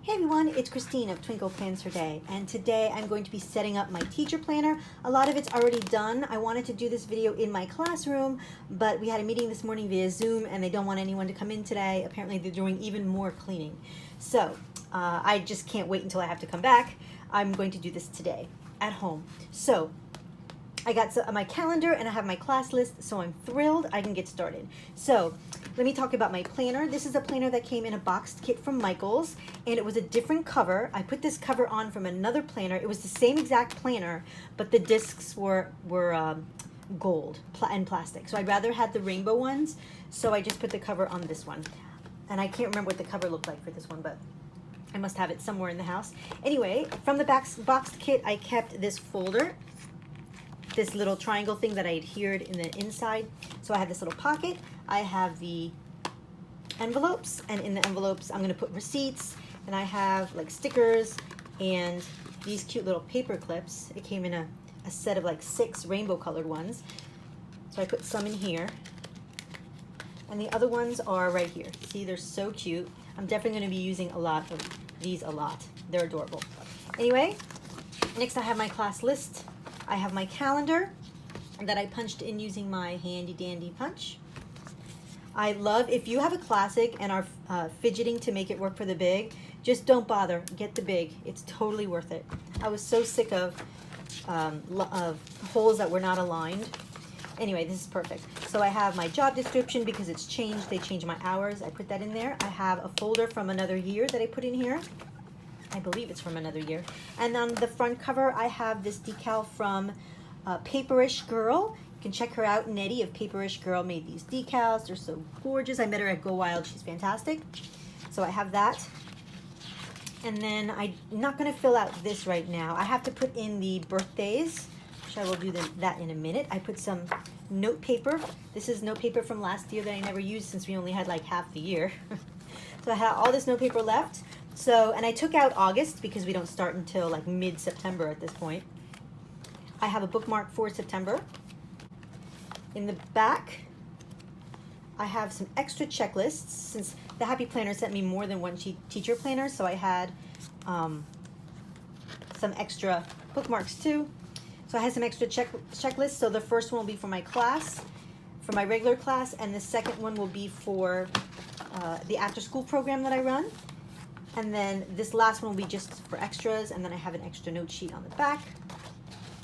Hey everyone, it's Christine of Twinkle Plans Her Day, and today I'm going to be setting up my teacher planner. A lot of it's already done. I wanted to do this video in my classroom, but we had a meeting this morning via Zoom and they don't want anyone to come in today. Apparently they're doing even more cleaning. So I just can't wait until I have to come back. I'm going to do this today at home. So I got my calendar and I have my class list, so I'm thrilled I can get started. So let me talk about my planner. This is a planner that came in a boxed kit from Michaels, and it was a different cover. I put this cover on from another planner. It was the same exact planner, but the discs were gold and plastic. So I'd rather had the rainbow ones, so I just put the cover on this one. And I can't remember what the cover looked like for this one, but I must have it somewhere in the house. Anyway, from the boxed kit, I kept this folder, this little triangle thing that I adhered in the inside. So I have this little pocket. I have the envelopes, and in the envelopes I'm going to put receipts, and I have like stickers and these cute little paper clips. It came in a set of like 6 rainbow colored ones. So I put some in here. And the other ones are right here. See, they're so cute. I'm definitely going to be using a lot of these a lot. They're adorable. Anyway, next I have my class list. I have my calendar that I punched in using my handy dandy punch. I love, if you have a classic and are fidgeting to make it work for the big, just don't bother, get the big. It's totally worth it. I was so sick of holes that were not aligned. Anyway, this is perfect. So I have my job description because it's changed. They changed my hours. I put that in there. I have a folder from another year that I put in here. I believe it's from another year. And on the front cover, I have this decal from Paperish Girl. You can check her out. Nettie of Paperish Girl made these decals. They're so gorgeous. I met her at Go Wild. She's fantastic. So I have that. And then I'm not going to fill out this right now. I have to put in the birthdays, which I will do that in a minute. I put some note paper. This is note paper from last year that I never used since we only had like half the year. So I had all this note paper left. So, and I took out August because we don't start until like mid-September at this point. I have a bookmark for September. In the back, I have some extra checklists since the Happy Planner sent me more than one teacher planner, so I had some extra bookmarks too. So I had some extra checklists. So the first one will be for my class, for my regular class, and the second one will be for the after-school program that I run. And then this last one will be just for extras, and then I have an extra note sheet on the back.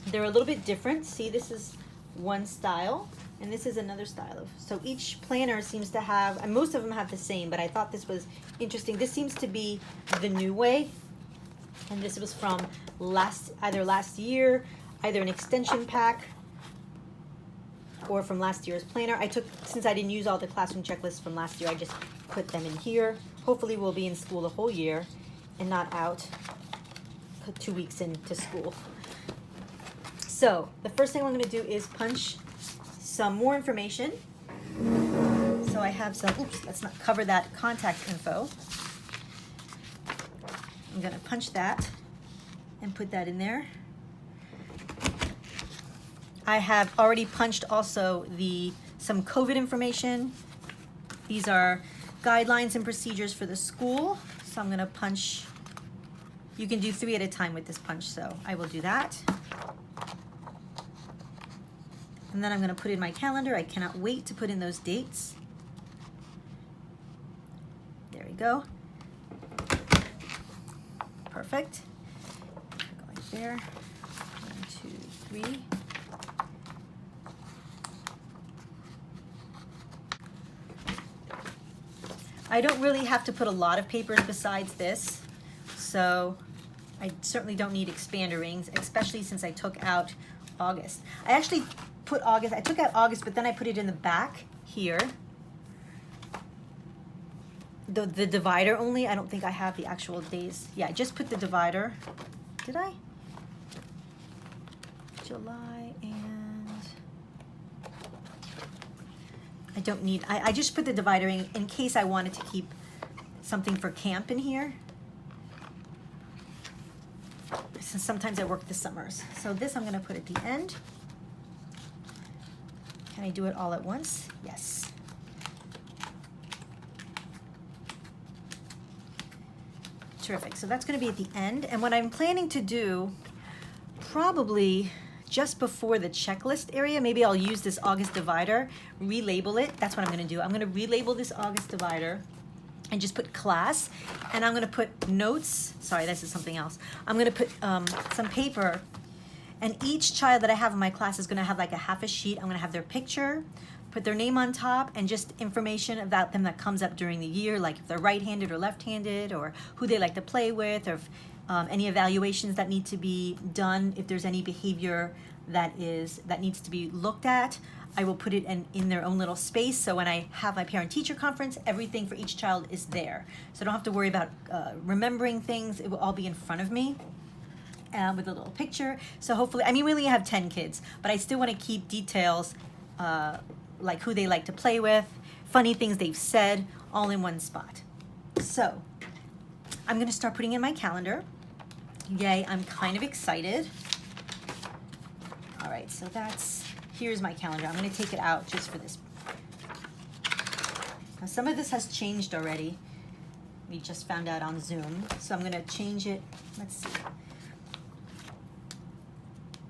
They're a little bit different. See, this is one style, and this is another style. So each planner seems to have, and most of them have the same, but I thought this was interesting. This seems to be the new way, and this was from either last year, either an extension pack, or from last year's planner. I took, since I didn't use all the classroom checklists from last year, I just put them in here. Hopefully we'll be in school the whole year and not out 2 weeks into school. So the first thing I'm going to do is punch some more information. So I have some, oops, let's not cover that contact info. I'm going to punch that and put that in there. I have already punched also some COVID information. These are guidelines and procedures for the school. So I'm going to punch. You can do 3 at a time with this punch, so I will do that. And then I'm going to put in my calendar. I cannot wait to put in those dates. There we go. Perfect. Go right there. 1, 2, 3. I don't really have to put a lot of papers besides this, so I certainly don't need expander rings, especially since I took out August. I actually put August, I took out August, but then I put it in the back here. The divider only, I don't think I have the actual days. Yeah, I just put the divider. Did I? July and... I don't need, I just put the divider in case I wanted to keep something for camp in here. Since sometimes I work the summers. So this I'm going to put at the end. Can I do it all at once? Yes. Terrific. So that's going to be at the end. And what I'm planning to do, probably just before the checklist area, maybe I'll use this August divider, relabel it. That's what I'm going to do. I'm going to relabel this August divider and just put class. And I'm going to put notes. Sorry, this is something else. I'm going to put some paper. And each child that I have in my class is going to have like a half a sheet. I'm going to have their picture, put their name on top, and just information about them that comes up during the year, like if they're right-handed or left-handed, or who they like to play with, or if, any evaluations that need to be done, if there's any behavior that needs to be looked at. I will put it in their own little space, so when I have my parent-teacher conference, everything for each child is there. So I don't have to worry about remembering things. It will all be in front of me. With a little picture. So hopefully, I mean, we only have 10 kids, but I still want to keep details like who they like to play with, funny things they've said, all in one spot. So I'm going to start putting in my calendar. Yay, I'm kind of excited. All right, so here's my calendar. I'm going to take it out just for this. Now, some of this has changed already. We just found out on Zoom. So I'm going to change it. Let's see.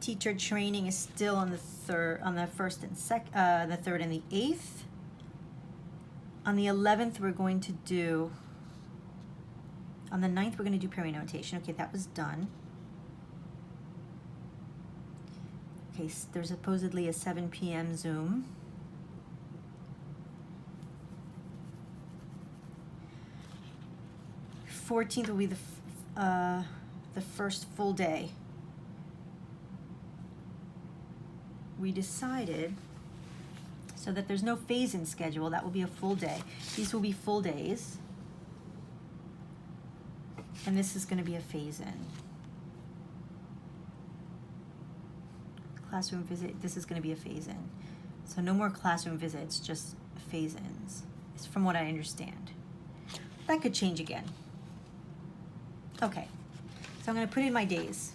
Teacher training is still on the third, on the first and the third and the 8th. On the 11th, we're going to do. On the 9th, we're going to do perinotation. Okay, that was done. Okay, so there's supposedly a 7 p.m. Zoom. The 14th will be the first full day. We decided so that there's no phase-in schedule. That will be a full day. These will be full days. And this is going to be a phase-in. Classroom visit, this is going to be a phase-in. So no more classroom visits, just phase-ins. It's from what I understand. That could change again. Okay, so I'm going to put in my days.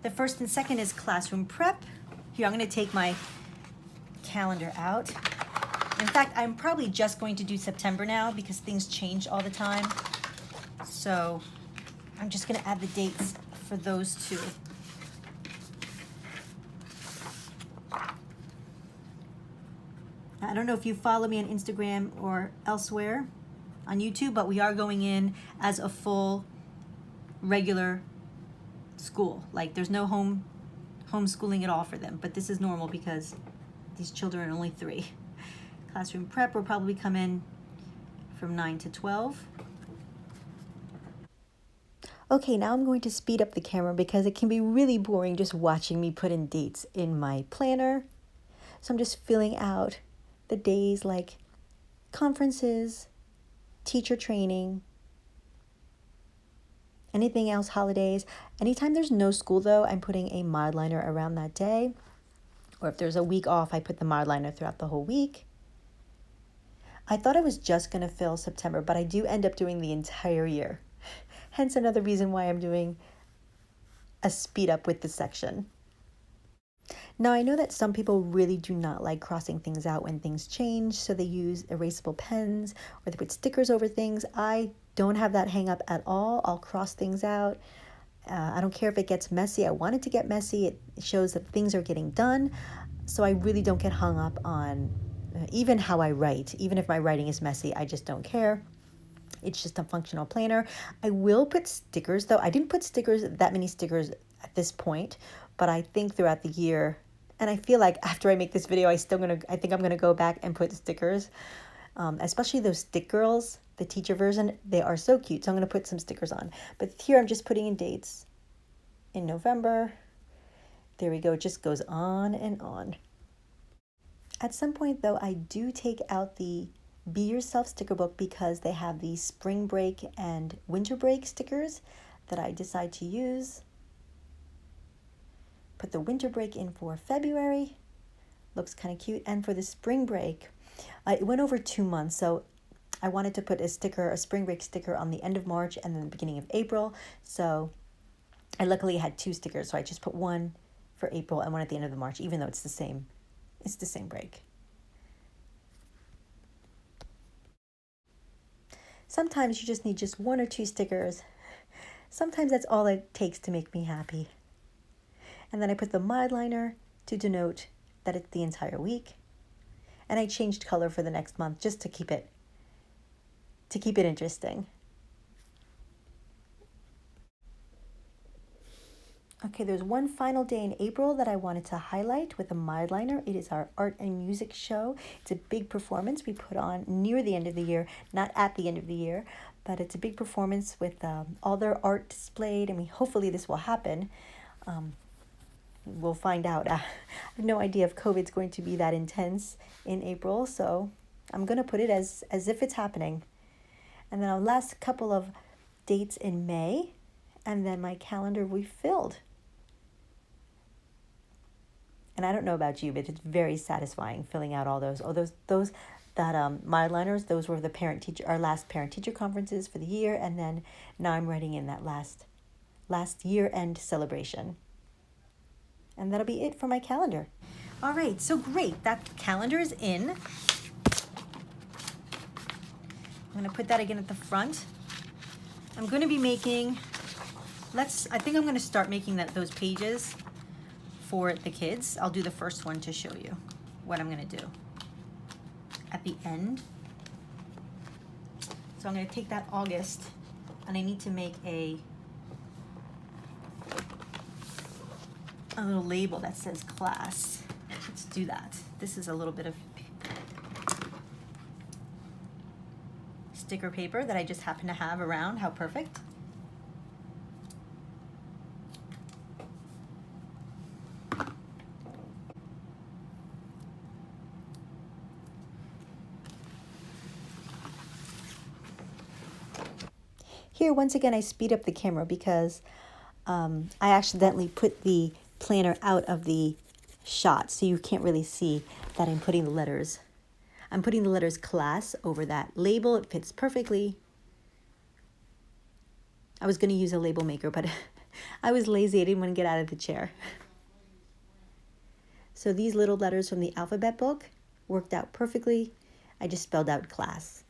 The first and second is classroom prep. Here, I'm going to take my calendar out. In fact, I'm probably just going to do September now because things change all the time. So I'm just going to add the dates for those two. I don't know if you follow me on Instagram or elsewhere on YouTube, but we are going in as a full regular school. Like there's no homeschooling at all for them, but this is normal because these children are only 3. Classroom prep will probably come in from 9 to 12. Okay, now I'm going to speed up the camera because it can be really boring just watching me put in dates in my planner. So I'm just filling out the days like conferences, teacher training, anything else, holidays. Anytime there's no school though, I'm putting a modliner around that day. Or if there's a week off, I put the modliner throughout the whole week. I thought I was just going to fill September, but I do end up doing the entire year. Hence another reason why I'm doing a speed up with this section. Now, I know that some people really do not like crossing things out when things change, so they use erasable pens or they put stickers over things. I don't have that hang up at all. I'll cross things out. I don't care if it gets messy. I want it to get messy. It shows that things are getting done. So I really don't get hung up on even how I write. Even if my writing is messy, I just don't care. It's just a functional planner. I will put stickers though. I didn't put that many stickers at this point, but I think throughout the year, and I feel like after I make this video, I think I'm gonna go back and put stickers, especially those Stick Girls, the teacher version. They are so cute, so I'm gonna put some stickers on. But here I'm just putting in dates in November. There we go, it just goes on and on. At some point though, I do take out the Be Yourself sticker book because they have the spring break and winter break stickers that I decide to use. Put the winter break in for February. Looks kind of cute. And for the spring break, it went over 2 months. So I wanted to put a spring break sticker on the end of March and then the beginning of April. So I luckily had 2 stickers. So I just put one for April and one at the end of the March, even though it's the same break. Sometimes you just need just 1 or 2 stickers. Sometimes that's all it takes to make me happy. And then I put the mildliner to denote that it's the entire week. And I changed color for the next month just to keep it interesting. Okay, there's one final day in April that I wanted to highlight with a mildliner. It is our art and music show. It's a big performance we put on near the end of the year, not at the end of the year, but it's a big performance with all their art displayed, and hopefully this will happen. We'll find out. I have no idea if COVID's going to be that intense in April, so I'm going to put it as if it's happening. And then our last couple of dates in May, and then my calendar will be filled. And I don't know about you, but it's very satisfying filling out all those. Mildliners, those were our last parent-teacher conferences for the year, and then now I'm writing in that last year-end celebration. And that'll be it for my calendar. All right, so great. That calendar is in. I'm going to put that again at the front. I'm going to be making, I think I'm going to start making those pages for the kids. I'll do the first one to show you what I'm going to do at the end. So I'm going to take that August, and I need to make a little label that says class. Let's do that. This is a little bit of sticker paper that I just happen to have around. How perfect. Here, once again, I speed up the camera because I accidentally put the planner out of the shot, so you can't really see that I'm putting the letters. I'm putting the letters class over that label. It fits perfectly. I was going to use a label maker, but I was lazy. I didn't want to get out of the chair. So these little letters from the alphabet book worked out perfectly. I just spelled out class.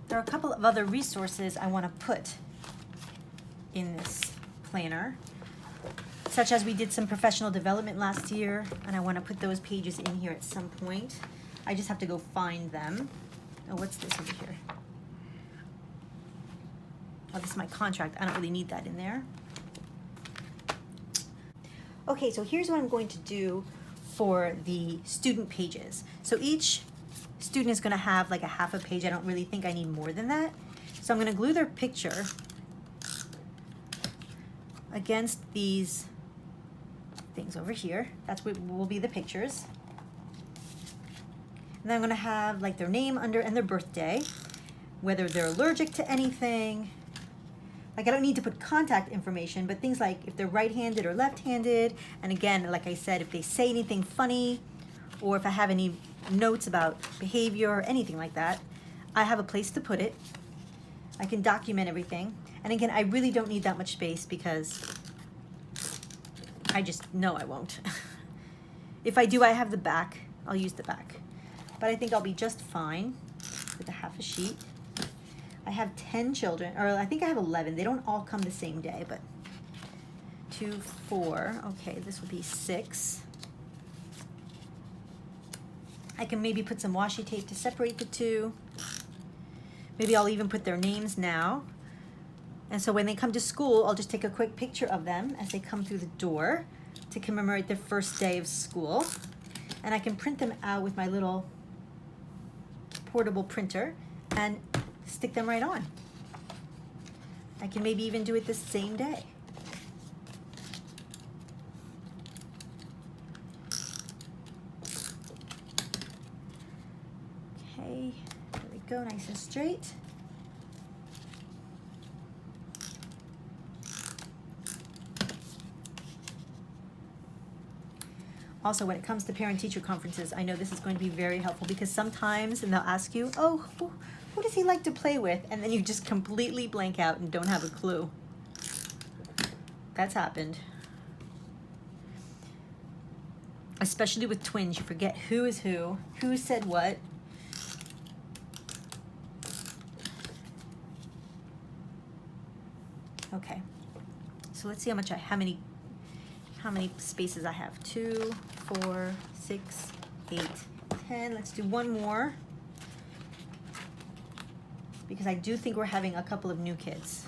There are a couple of other resources I want to put in this planner, such as we did some professional development last year, and I want to put those pages in here at some point. I just have to go find them. Oh, what's this over here? Oh, this is my contract. I don't really need that in there. Okay, so here's what I'm going to do for the student pages. So each student is going to have like a half a page. I don't really think I need more than that. So I'm going to glue their picture against these things over here. That's what will be the pictures. And then I'm going to have like their name under and their birthday, whether they're allergic to anything. Like I don't need to put contact information, but things like if they're right-handed or left-handed. And again, like I said, if they say anything funny, or if I have any notes about behavior or anything like that, I have a place to put it. I can document everything. And again, I really don't need that much space because I just know I won't. If I do, I have the back. I'll use the back. But I think I'll be just fine with a half a sheet. I have 10 children, or I think I have 11. They don't all come the same day, but 2, 4. Okay, this will be 6. I can maybe put some washi tape to separate the two. Maybe I'll even put their names now. And so when they come to school, I'll just take a quick picture of them as they come through the door to commemorate their first day of school. And I can print them out with my little portable printer and stick them right on. I can maybe even do it the same day. Okay, there we go, nice and straight. Also, when it comes to parent-teacher conferences, I know this is going to be very helpful because sometimes, and they'll ask you, oh, who does he like to play with? And then you just completely blank out and don't have a clue. That's happened. Especially with twins, you forget who is who said what. Okay, so let's see how many spaces I have. 2, 4, 6, 8, 10. Let's do one more, because I do think we're having a couple of new kids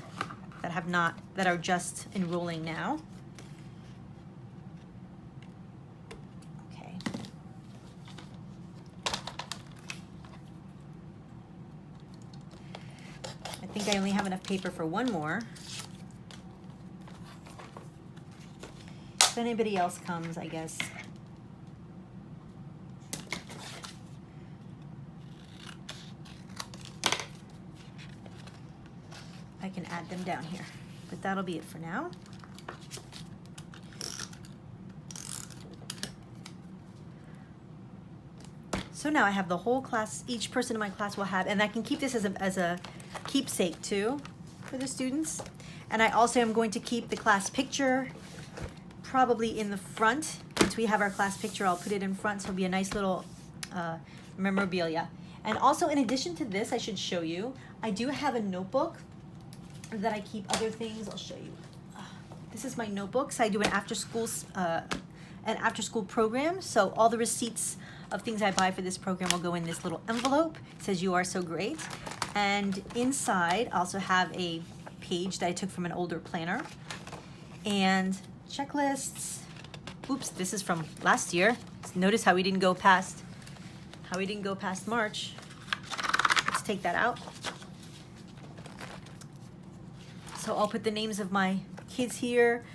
that are just enrolling now. Okay. I think I only have enough paper for one more. If anybody else comes, I guess. I can add them down here, but that'll be it for now. So now I have the whole class, each person in my class will have, and I can keep this as a keepsake too for the students. And I also am going to keep the class picture probably in the front. Once we have our class picture, I'll put it in front, so it'll be a nice little memorabilia. And also, in addition to this, I should show you, I do have a notebook that I keep other things. I'll show you. This is my notebook. So I do an after school program. So all the receipts of things I buy for this program will go in this little envelope. It says "You are so great," and inside I also have a page that I took from an older planner and checklists. Oops, this is from last year. Notice how we didn't go past March. Let's take that out. So I'll put the names of my kids here,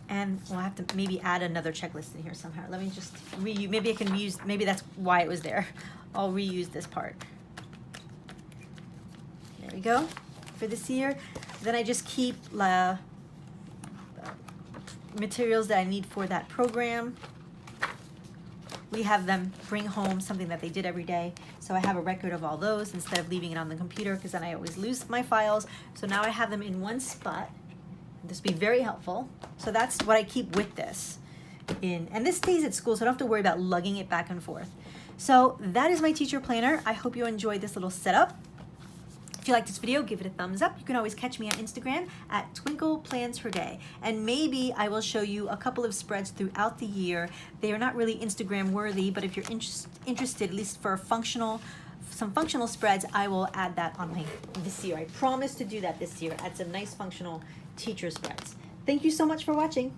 and we'll have to maybe add another checklist in here somehow. Let me just reuse, maybe I can reuse, maybe that's why it was there. I'll reuse this part. There we go, for this year. Then I just keep materials that I need for that program. We have them bring home something that they did every day. So I have a record of all those instead of leaving it on the computer, because then I always lose my files. So now I have them in one spot. This will be very helpful. So that's what I keep with this. And this stays at school, so I don't have to worry about lugging it back and forth. So that is my teacher planner. I hope you enjoyed this little setup. If you like this video, give it a thumbs up. You can always catch me on Instagram at Twinkle Plans Her Day. And maybe I will show you a couple of spreads throughout the year. They are not really Instagram worthy, but if you're interested, at least for some functional spreads, I will add that on this year. I promise to do that this year. Add some nice functional teacher spreads. Thank you so much for watching.